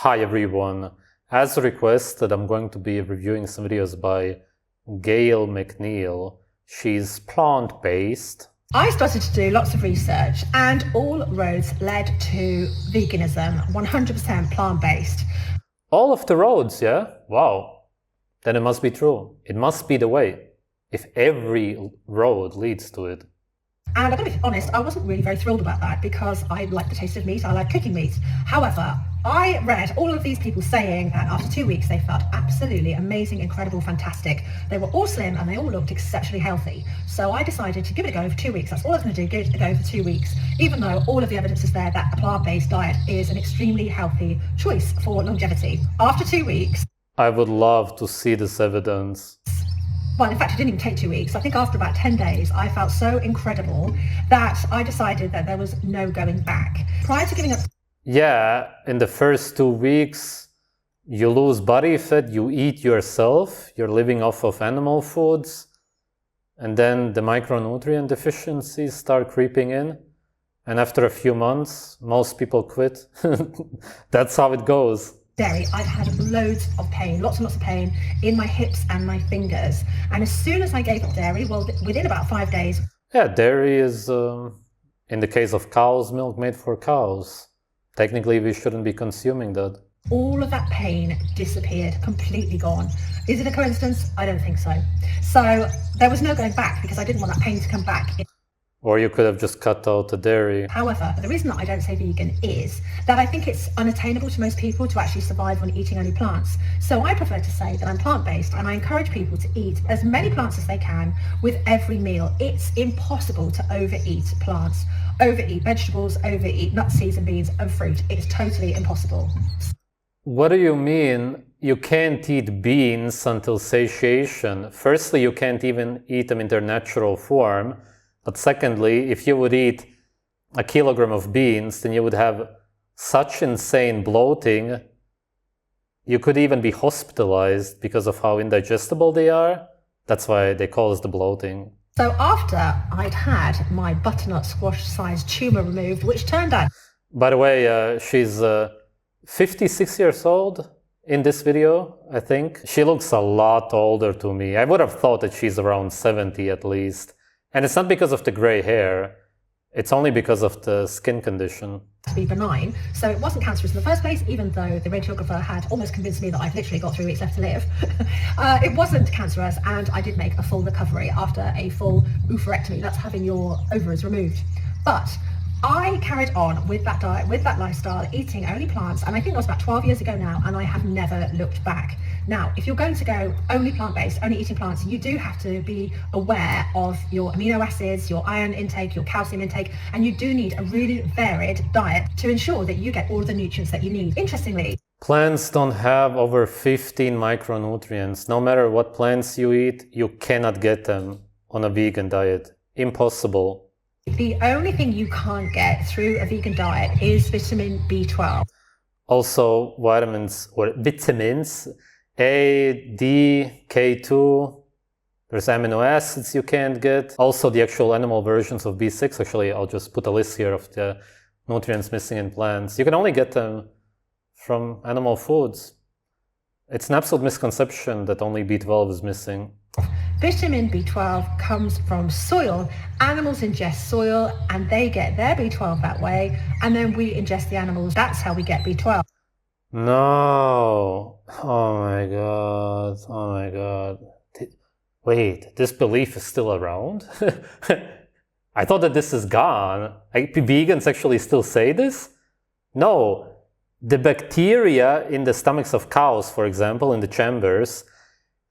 Hi everyone. As requested, I'm going to be reviewing some videos by Gail McNeil. She's plant-based. I started to do lots of research and all roads led to veganism, 100% plant-based. All of the roads, yeah? Wow. Then it must be true. It must be the way, if every road leads to it. And I'm going to be honest, I wasn't really very thrilled about that because I like the taste of meat, I like cooking meat. However, I read all of these people saying that after 2 weeks they felt absolutely amazing, incredible, fantastic. They were all slim and they all looked exceptionally healthy. So I decided to give it a go for 2 weeks. That's all I was going to do, give it a go for 2 weeks, even though all of the evidence is there that a plant-based diet is an extremely healthy choice for longevity. After 2 weeks, I would love to see this evidence. well, in fact, it didn't even take 2 weeks. I think after about 10 days, I felt so incredible that I decided that there was no going back. Prior to giving up... Yeah, in the first 2 weeks, you lose body fat, you eat yourself, you're living off of animal foods, and then the micronutrient deficiencies start creeping in. And after a few months, most people quit. That's how it goes. Dairy, I've had loads of pain, lots and lots of pain in my hips and my fingers. And as soon as I gave up dairy, well, within about 5 days... Yeah, dairy is, in the case of cows, milk made for cows. Technically, we shouldn't be consuming that. All of that pain disappeared, completely gone. Is it a coincidence? I don't think so. So there was no going back because I didn't want that pain to come back. Or you could have just cut out the dairy. However, the reason that I don't say vegan is that I think it's unattainable to most people to actually survive on eating only plants. So I prefer to say that I'm plant-based and I encourage people to eat as many plants as they can with every meal. It's impossible to overeat plants, overeat vegetables, overeat nuts, seeds and beans and fruit. It's totally impossible. What do you mean you can't eat beans until satiation? Firstly, you can't even eat them in their natural form. But secondly, if you would eat a kilogram of beans, then you would have such insane bloating, you could even be hospitalized because of how indigestible they are. That's why they cause the bloating. So after I'd had my butternut squash sized tumor removed, which turned out... By the way, she's 56 years old in this video, I think. She looks a lot older to me. I would have thought that she's around 70 at least. And it's not because of the gray hair, it's only because of the skin condition. To be benign, so it wasn't cancerous in the first place, even though the radiographer had almost convinced me that I've literally got 3 weeks left to live. It wasn't cancerous, and I did make a full recovery after a full oophorectomy. That's having your ovaries removed. But I carried on with that diet, with that lifestyle, eating only plants, and I think that was about 12 years ago now, and I have never looked back. Now, if you're going to go only plant-based, only eating plants, you do have to be aware of your amino acids, your iron intake, your calcium intake, and you do need a really varied diet to ensure that you get all the nutrients that you need. Interestingly, plants don't have over 15 micronutrients. No matter what plants you eat, you cannot get them on a vegan diet. Impossible. The only thing you can't get through a vegan diet is vitamin B12. Also, vitamins or vitamins A, D, K2. There's amino acids you can't get. Also, the actual animal versions of B6. Actually, I'll just put a list here of the nutrients missing in plants. You can only get them from animal foods. It's an absolute misconception that only B12 is missing. Vitamin B12 comes from soil. Animals ingest soil and they get their B12 that way, and then we ingest the animals. That's how we get B12. No. Oh my god. Oh my god. Wait, this belief is still around? I thought that this is gone. Vegans actually still say this? No. The bacteria in the stomachs of cows, for example, in the chambers,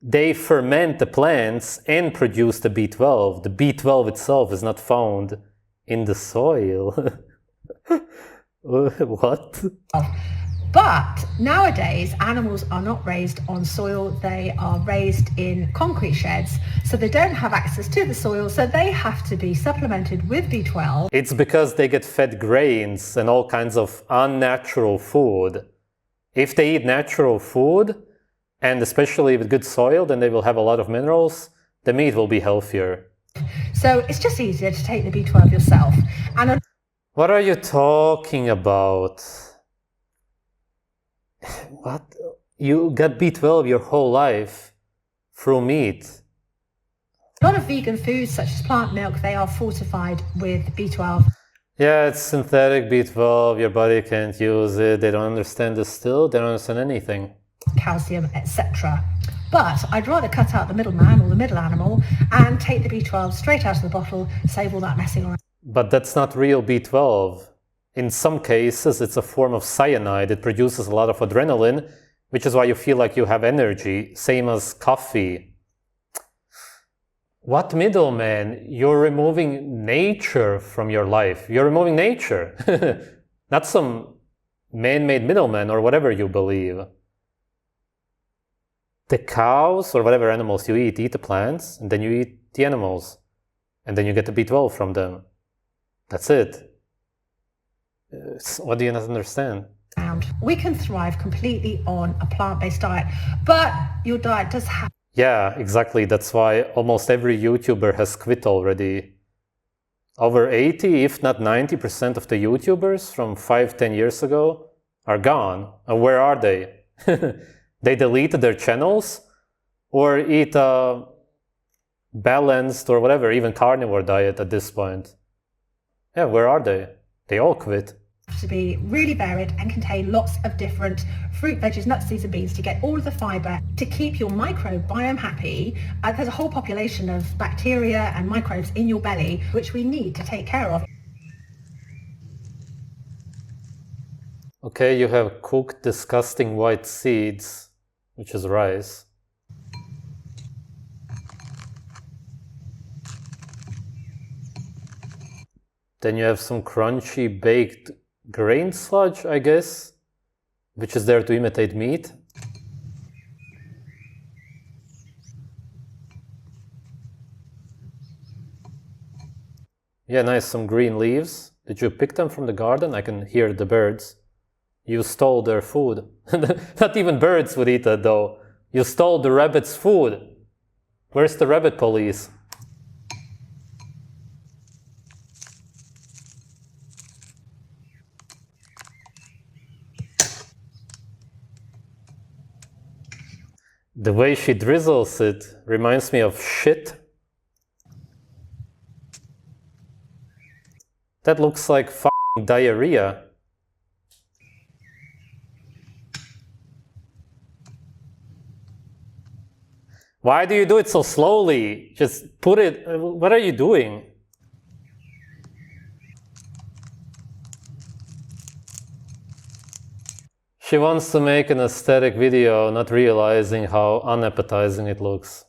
they ferment the plants and produce the B12. The B12 itself is not found in the soil. What? But nowadays, animals are not raised on soil. They are raised in concrete sheds. So they don't have access to the soil. So they have to be supplemented with B12. It's because they get fed grains and all kinds of unnatural food. If they eat natural food, and especially with good soil, then they will have a lot of minerals. The meat will be healthier. So it's just easier to take the B12 yourself. And what are you talking about? what? You got B12 your whole life through meat. A lot of vegan foods, such as plant milk, they are fortified with B12. Yeah, it's synthetic B12, your body can't use it, they don't understand the still, they don't understand anything. Calcium, etc. But I'd rather cut out the middleman or the middle animal and take the B12 straight out of the bottle, save all that messing around. But that's not real B12. In some cases, it's a form of cyanide. It produces a lot of adrenaline, which is why you feel like you have energy, same as coffee. What middleman? You're removing nature from your life. You're removing nature, not some man-made middleman or whatever you believe. The cows or whatever animals you eat the plants, and then you eat the animals, and then you get the B12 from them. That's it. What do you not understand? We can thrive completely on a plant-based diet, but your diet does have... Yeah, exactly. That's why almost every YouTuber has quit already. Over 80, if not 90% of the YouTubers from 5-10 years ago are gone. And where are they? They deleted their channels or eat a balanced or whatever, even carnivore diet at this point. Yeah, where are they? They all quit. To be really varied and contain lots of different fruit, veggies, nuts, seeds and beans to get all of the fibre to keep your microbiome happy. There's a whole population of bacteria and microbes in your belly which we need to take care of. Okay, you have cooked disgusting white seeds, which is rice. Then you have some crunchy baked grain sludge, I guess, which is there to imitate meat. Yeah, nice, some green leaves. Did you pick them from the garden? I can hear the birds. You stole their food. Not even birds would eat that though. You stole the rabbit's food. Where's the rabbit police? The way she drizzles it reminds me of shit. That looks like f***ing diarrhea. Why do you do it so slowly? Just put it... What are you doing? She wants to make an aesthetic video, not realizing how unappetizing it looks.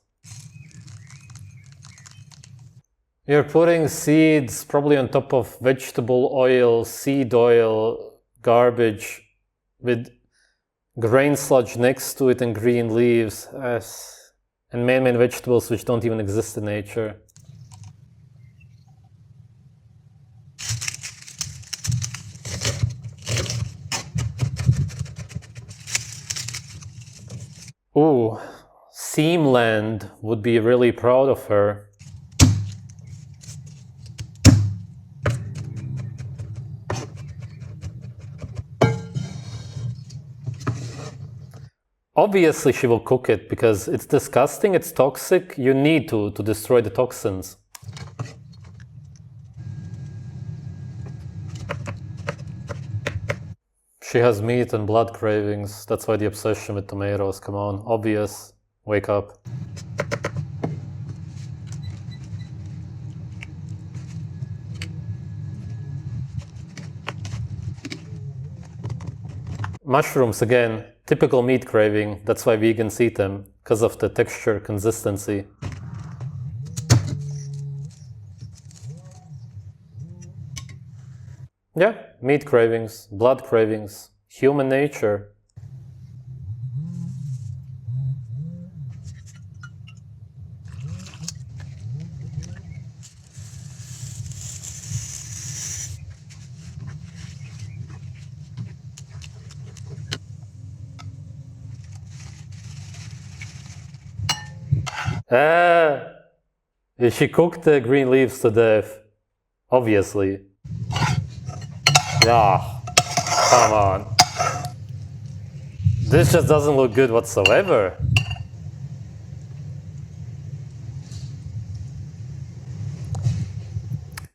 You're putting seeds probably on top of vegetable oil, seed oil, garbage, with grain sludge next to it and green leaves, and man-made vegetables which don't even exist in nature. Ooh, Seamland would be really proud of her. Obviously she will cook it because it's disgusting, it's toxic, you need to destroy the toxins. She has meat and blood cravings, that's why the obsession with tomatoes, come on, obvious, wake up. Mushrooms again, typical meat craving, that's why vegans eat them, because of the texture, consistency. Yeah, meat cravings, blood cravings, human nature. She cooked the green leaves to death, obviously. Yeah, come on. This just doesn't look good whatsoever.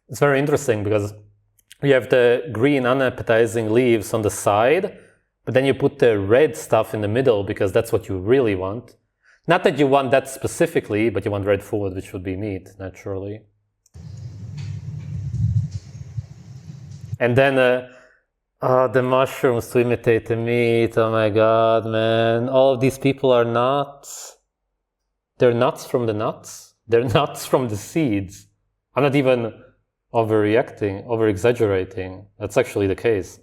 It's very interesting because you have the green unappetizing leaves on the side, but then you put the red stuff in the middle because that's what you really want. Not that you want that specifically, but you want red food, which would be meat, naturally. And then the mushrooms to imitate the meat. Oh my god, man. All of these people are nuts. They're nuts from the nuts. They're nuts from the seeds. I'm not even overreacting, over-exaggerating. That's actually the case.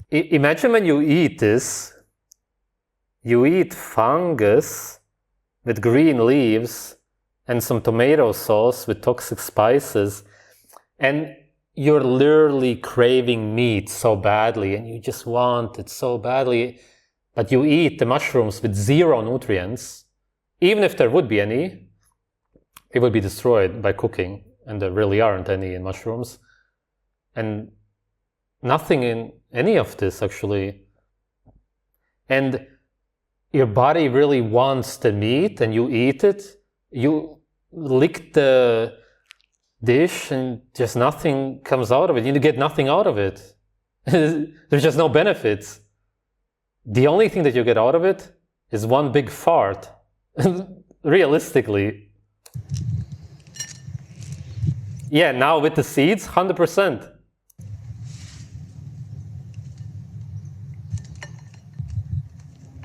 Imagine when you eat this, you eat fungus with green leaves and some tomato sauce with toxic spices, and you're literally craving meat so badly and you just want it so badly, but you eat the mushrooms with zero nutrients. Even if there would be any, it would be destroyed by cooking, and there really aren't any in mushrooms. And nothing in any of this, actually. And your body really wants the meat and you eat it. You lick the dish and just nothing comes out of it. You get nothing out of it. There's just no benefits. The only thing that you get out of it is one big fart. Realistically. Yeah, now with the seeds, 100%.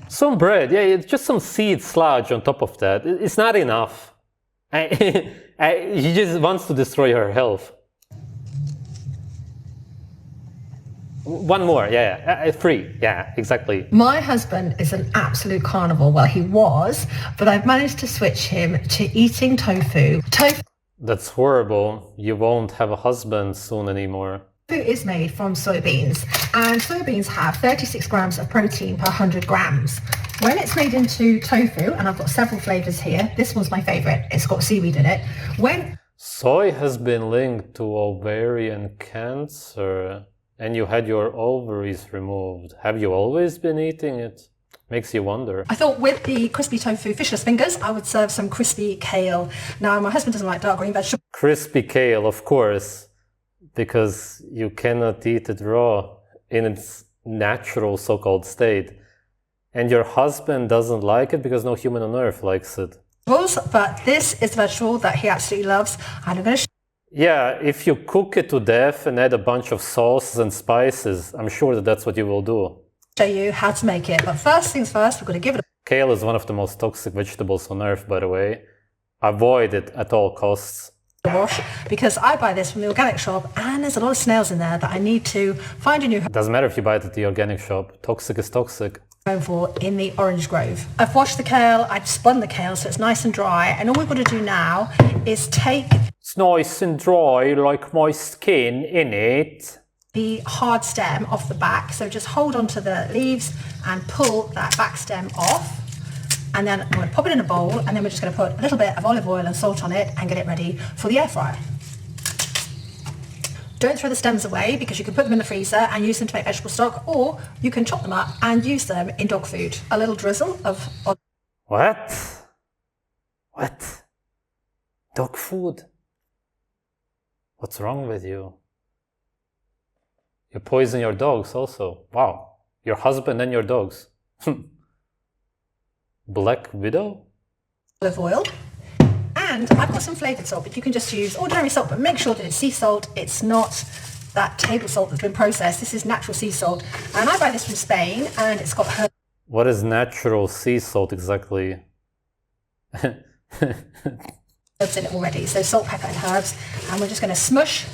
Some bread, yeah, it's just some seed sludge on top of that. It's not enough. He just wants to destroy her health. One more, yeah, 3, yeah, exactly. My husband is an absolute carnivore. Well, he was, but I've managed to switch him to eating tofu. That's horrible. You won't have a husband soon anymore. Tofu is made from soybeans, and soybeans have 36 grams of protein per 100 grams. When it's made into tofu, and I've got several flavors here, this one's my favorite, it's got seaweed in it. Soy has been linked to ovarian cancer, and you had your ovaries removed. Have you always been eating it? Makes you wonder. I thought with the crispy tofu fishless fingers, I would serve some crispy kale. Now, my husband doesn't like dark green vegetables. Crispy kale, of course, because you cannot eat it raw in its natural so-called state. And your husband doesn't like it because no human on earth likes it. But this is the vegetable that he absolutely loves. And I'm going to yeah, if you cook it to death and add a bunch of sauces and spices, I'm sure that that's what you will do. Show you how to make it. But first things first, we're going to give it a Kale is one of the most toxic vegetables on earth, by the way. Avoid it at all costs. wash, because I buy this from the organic shop and there's a lot of snails in there that I need to find a new It doesn't matter if you buy it at the organic shop. Toxic is toxic. home for in the orange grove. I've washed the kale, I've spun the kale so it's nice and dry, and all we've got to do now is take It's nice and dry like my skin, innit? the hard stem off the back. So just hold onto the leaves and pull that back stem off. And then I'm going to pop it in a bowl, and then we're just going to put a little bit of olive oil and salt on it and get it ready for the air fryer. Don't throw the stems away, because you can put them in the freezer and use them to make vegetable stock, or you can chop them up and use them in dog food. A little drizzle of What? What? Dog food? What's wrong with you? You poison your dogs also. Wow. Your husband and your dogs. Black Widow? olive oil. And I've got some flavoured salt, but you can just use ordinary salt, but make sure that it's sea salt. It's not that table salt that's been processed. This is natural sea salt. And I buy this from Spain, and it's got herbs What is natural sea salt exactly? in it already. So salt, pepper and herbs. And we're just going to smush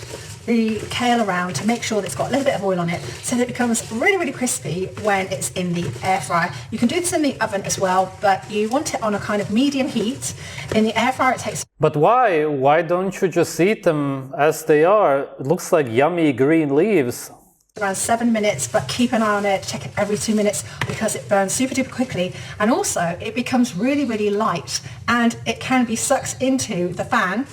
the kale around to make sure that it's got a little bit of oil on it, so that it becomes really, really crispy when it's in the air fryer. You can do this in the oven as well, but you want it on a kind of medium heat. In the air fryer it takes But why? Why don't you just eat them as they are? It looks like yummy green leaves. around 7 minutes, but keep an eye on it, check it every 2 minutes, because it burns super duper quickly. And also it becomes really, really light, and it can be sucked into the fan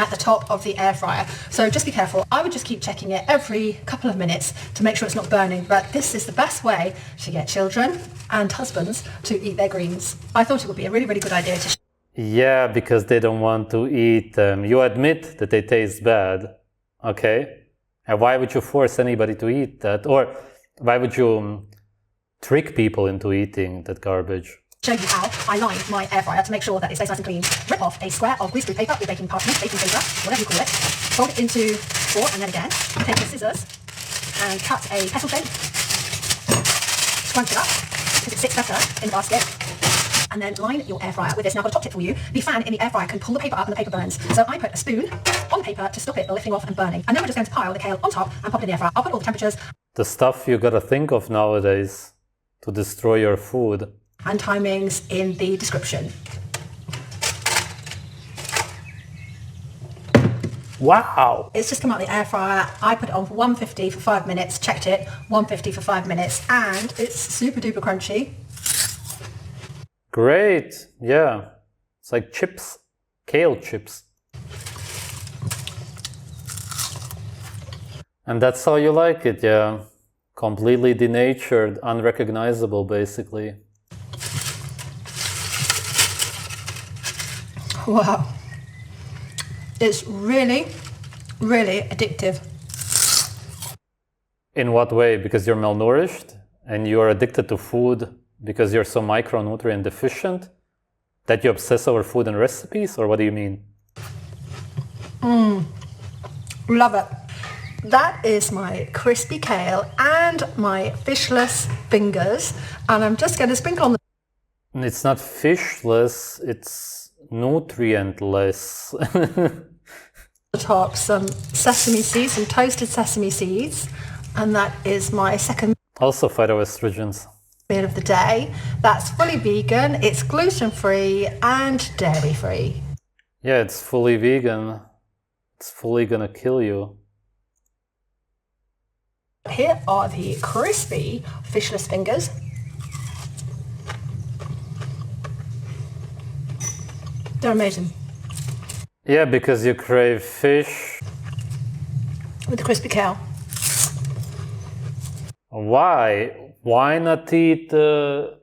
at the top of the air fryer. So just be careful. I would just keep checking it every couple of minutes to make sure it's not burning. But this is the best way to get children and husbands to eat their greens. I thought it would be a really, really good idea to Yeah, because they don't want to eat them. You admit that they taste bad, okay? And why would you force anybody to eat that? Or why would you trick people into eating that garbage? show you how I line my air fryer to make sure that it stays nice and clean. Rip off a square of greaseproof paper or baking parchment, baking paper, whatever you call it. Fold it into four, and then again, take your scissors and cut a petal shape. Scrunch it up because it sits better in the basket. And then line your air fryer with this. Now I've got a top tip for you. The fan in the air fryer can pull the paper up and the paper burns. So I put a spoon on the paper to stop it lifting off and burning. And then we're just going to pile the kale on top and pop it in the air fryer. I'll put all the temperatures. The stuff you gotta think of nowadays to destroy your food. And timings in the description. Wow! It's just come out of the air fryer. I put it on for 150 for 5 minutes, checked it, 150 for 5 minutes, and it's super duper crunchy. Great! Yeah. It's like chips. Kale chips. And that's how you like it, yeah. Completely denatured, unrecognizable, basically. Wow. It's really, really addictive. In what way? Because you're malnourished and you're addicted to food because you're so micronutrient deficient that you obsess over food and recipes? Or what do you mean? Love it. That is my crispy kale and my fishless fingers. And I'm just going to sprinkle on It's not fishless, it's nutrientless. the top some sesame seeds, some toasted sesame seeds. And that is my second Also phytoestrogens. meal of the day. That's fully vegan, it's gluten-free and dairy-free. Yeah, it's fully vegan. It's fully gonna kill you. Here are the crispy fishless fingers. They're amazing. Yeah, because you crave fish. With the crispy kale. Why? Why not eat the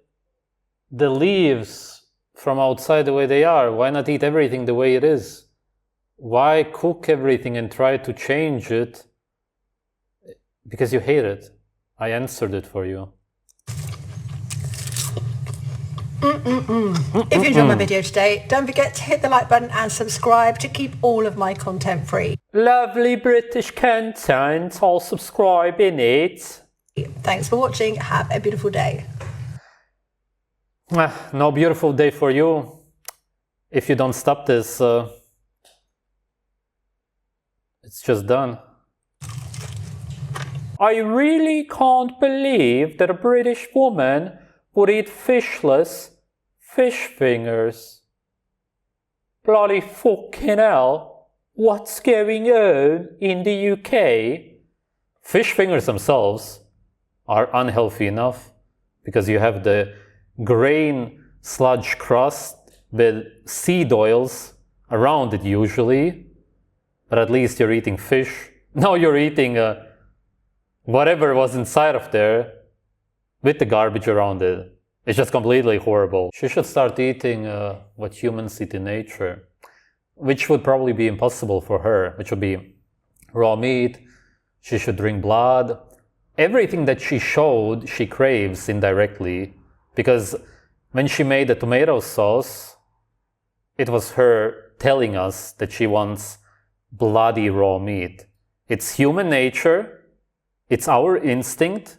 leaves from outside the way they are? Why not eat everything the way it is? Why cook everything and try to change it? Because you hate it. I answered it for you. If you enjoyed my video today, don't forget to hit the like button and subscribe to keep all of my content free. Lovely British content. I'll subscribe in it. Thanks for watching. Have a beautiful day. No beautiful day for you. If you don't stop this, it's just done. I really can't believe that a British woman would eat fishless fish fingers. Bloody fucking hell. What's going on in the UK? Fish fingers themselves are unhealthy enough because you have the grain sludge crust with seed oils around it usually, but at least you're eating fish. Now you're eating whatever was inside of there with the garbage around it. It's just completely horrible. She should start eating what humans eat in nature, which would probably be impossible for her, which would be raw meat. She should drink blood. Everything that she showed, she craves indirectly, because when she made the tomato sauce, it was her telling us that she wants bloody raw meat. It's human nature. It's our instinct.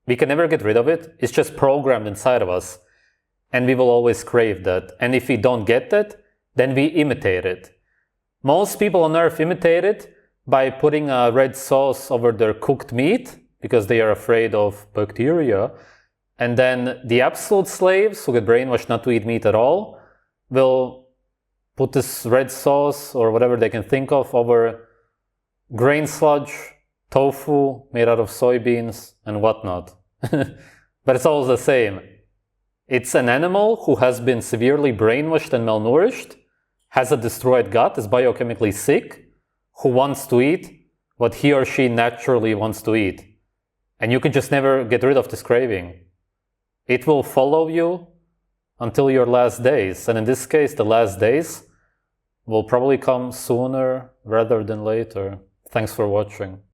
We can never get rid of it. It's just programmed inside of us. And we will always crave that. And if we don't get that, then we imitate it. Most people on earth imitate it by putting a red sauce over their cooked meat because they are afraid of bacteria. And then the absolute slaves who get brainwashed not to eat meat at all will put this red sauce or whatever they can think of over grain sludge, tofu made out of soybeans and whatnot. But it's always the same. It's an animal who has been severely brainwashed and malnourished, has a destroyed gut, is biochemically sick, who wants to eat what he or she naturally wants to eat. And you can just never get rid of this craving. It will follow you until your last days. And in this case, the last days will probably come sooner rather than later. Thanks for watching.